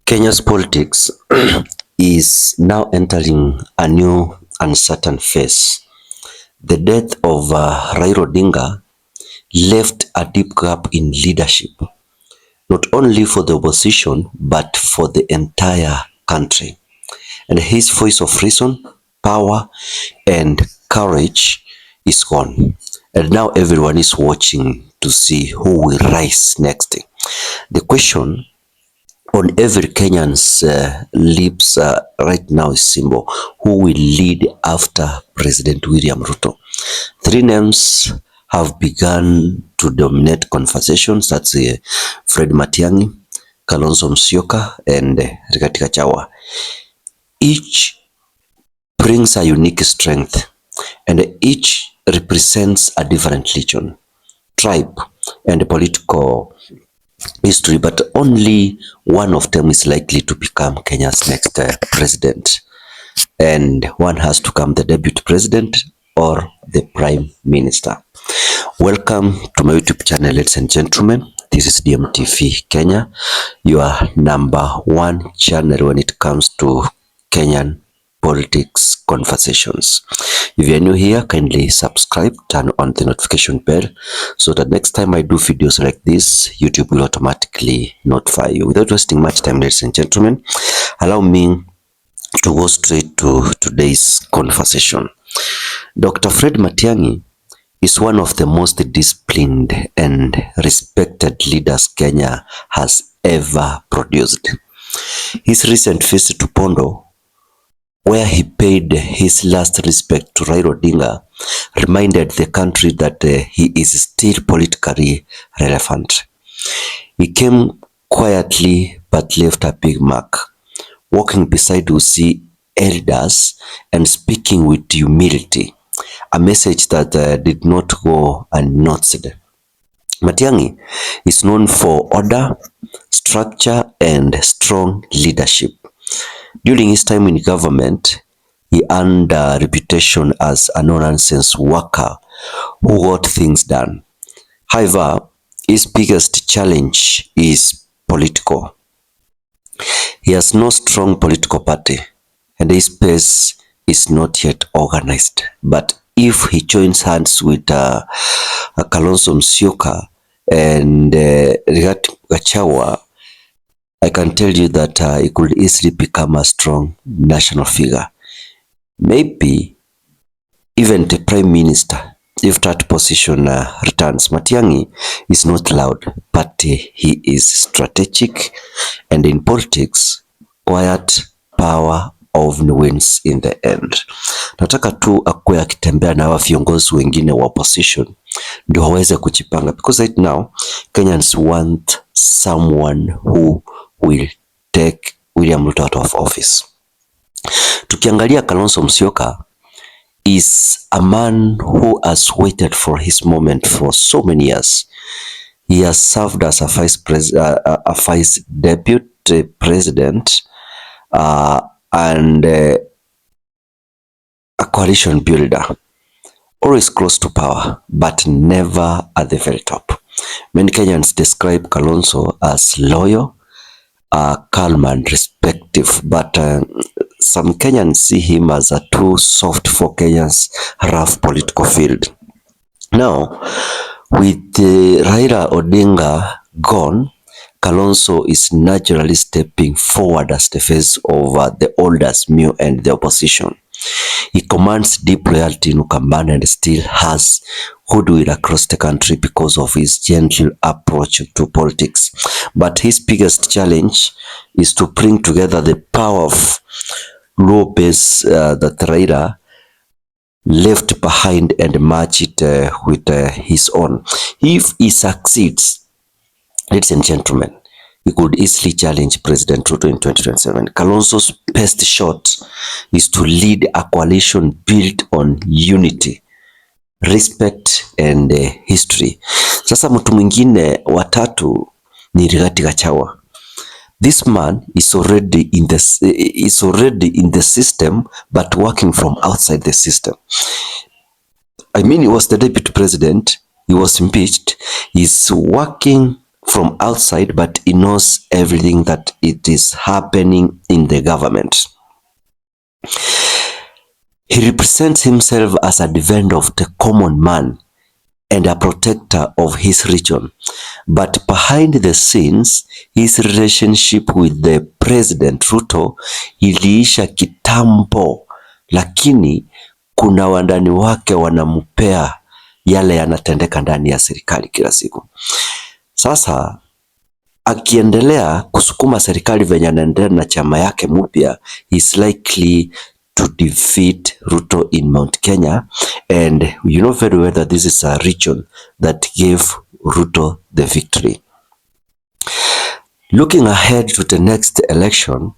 Kenya's politics is now entering a new uncertain phase. The death of Raila Odinga left a deep gap in leadership, not only for the opposition but for the entire country. And his voice of reason, power, and courage is gone. And now everyone is watching to see who will rise next. The question on every Kenyan's lips right now is simple: who will lead after President William Ruto? Three names have begun to dominate conversations. That's Fred Matiang'I, Kalonzo and Rigathi. Each brings a unique strength, and each represents a different religion, tribe, and political history, but only one of them is likely to become Kenya's next president, and one has to come the deputy president or the prime minister. Welcome to my YouTube channel, ladies and gentlemen. This is DMTV Kenya, your number one channel when it comes to Kenyan politics conversations. If you are new here, kindly subscribe, turn on the notification bell so that next time I do videos like this, YouTube will automatically notify you. Without wasting much time, ladies and gentlemen, allow me to go straight to today's conversation. Dr. Fred Matiang'I is one of the most disciplined and respected leaders Kenya has ever produced. His recent visit to Pondo, where he paid his last respect to Raila Odinga, reminded the country that he is still politically relevant. He came quietly but left a big mark, walking beside Usi elders and speaking with humility, a message that did not go unnoticed. Matiang'I is known for order, structure, and strong leadership. During his time in government, he earned a reputation as a no-nonsense worker who got things done. However, his biggest challenge is political. He has no strong political party, and his base is not yet organized. But if he joins hands with Kalonzo and Rigathi, I can tell you that he could easily become a strong national figure. Maybe even the prime minister, if that position returns. Matiang'I is not loud, but he is strategic, and in politics, quiet power often wins in the end. Nataka tu akuwe akitembea na hawa viongozi wengine wa opposition ndio waweze kujipanga, because right now Kenyans want someone who will take William Ruto out of office. Tukiangalia Kalonzo is a man who has waited for his moment for so many years. He has served as a vice deputy president and a coalition builder, always close to power, but never at the very top. Many Kenyans describe Kalonzo as loyal, calm and respectful, but some Kenyans see him as too soft for Kenya's rough political field. Now, with Raila Odinga gone, Kalonzo is naturally stepping forward as the face of the oldest Mew and the opposition. He commands deep loyalty in Ukambani and still has goodwill across the country because of his gentle approach to politics. But his biggest challenge is to bring together the power of low base that Raila left behind and match it with his own. If he succeeds, ladies and gentlemen, he could easily challenge President Ruto in 2027. Kalonzo's best shot is to lead a coalition built on unity, respect and history. Sasa mtu mwingine watatu ni Rigathi. This man is already in the system but working from outside the system. I mean, he was the deputy president, he was impeached, he's working from outside, but he knows everything that it is happening in the government. He represents himself as a defender of the common man and a protector of his region. But behind the scenes, his relationship with the President Ruto iliisha kitambo, lakini kuna wandani wake wanampea yale yanatendeka ndani ya serikali kila siku. Sasa akiendelea kusukuma serikali venye anaendelea na chama yake mpya, is likely to defeat Ruto in Mount Kenya, and you know very well that this is a region that gave Ruto the victory. Looking ahead to the next election,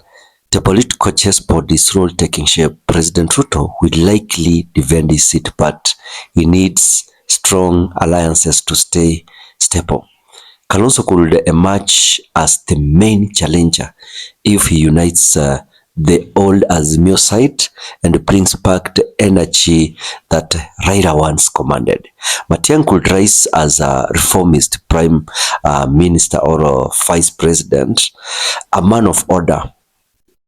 the political chessboard is slowly taking shape. President Ruto will likely defend his seat, but he needs strong alliances to stay stable. Kalonzo could emerge as the main challenger if he unites the old Azimio side and brings back the energy that Raila once commanded. Matiang'I could rise as a reformist prime minister or a vice president, a man of order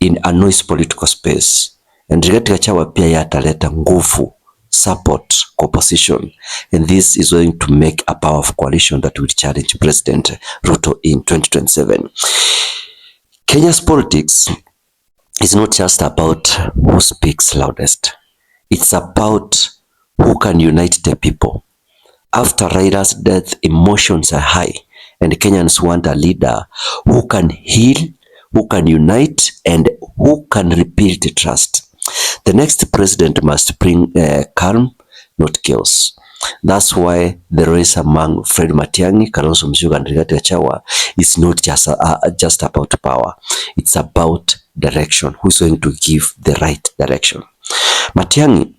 in a noisy political space. And Rigathi pia ataleta nguvu, support, opposition, and this is going to make a powerful coalition that will challenge President Ruto in 2027. Kenya's politics is not just about who speaks loudest. It's about who can unite the people. After Raila's death, emotions are high, and Kenyans want a leader who can heal, who can unite, and who can rebuild the trust. The next president must bring calm, not chaos. That's why the race among Fred Matiang'I, Kalonzo Musyoka, and Rigathi is not just about power. It's about direction. Who's going to give the right direction? Matiang'I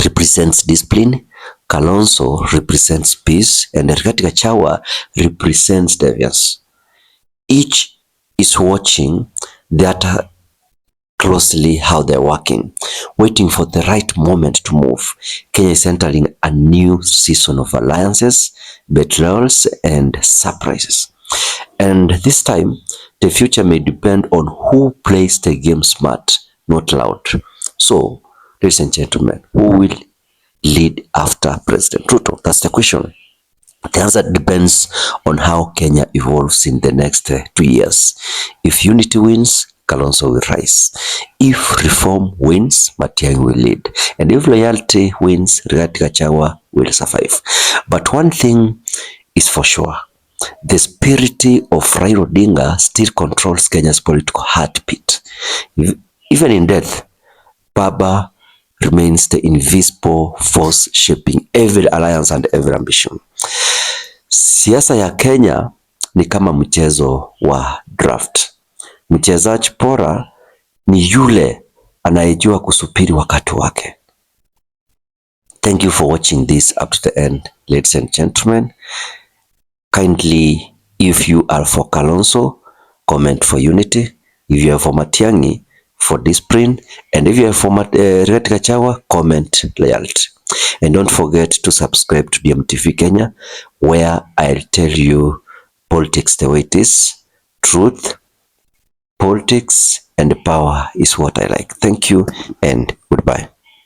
represents discipline, Kalonzo represents peace, and Rigathi represents defiance. Each is watching that closely how they're working, waiting for the right moment to move. Kenya is entering a new season of alliances, betrayals, and surprises. And this time, the future may depend on who plays the game smart, not loud. So, ladies and gentlemen, who will lead after President Ruto? That's the question. The answer depends on how Kenya evolves in the next 2 years. If unity wins, Kalonzo will rise. If reform wins, Matiang'I will lead. And if loyalty wins, Rigathi will survive. But one thing is for sure. The spirit of Raila Odinga still controls Kenya's political heartbeat. Even in death, Baba remains the invisible force shaping every alliance and every ambition. Siasa ya Kenya ni kama mchezo wa draft. Mchezaji bora ni yule anayejua kusubiri wakati wake. Thank you for watching this up to the end, ladies and gentlemen. Kindly, if you are for Kalonzo, comment for unity. If you are for Matiang'I, for discipline. And if you are for Rigathi, comment loyalty. And don't forget to subscribe to DMTV Kenya, where I'll tell you politics the way it is. Truth, politics, and power is what I like. Thank you and goodbye.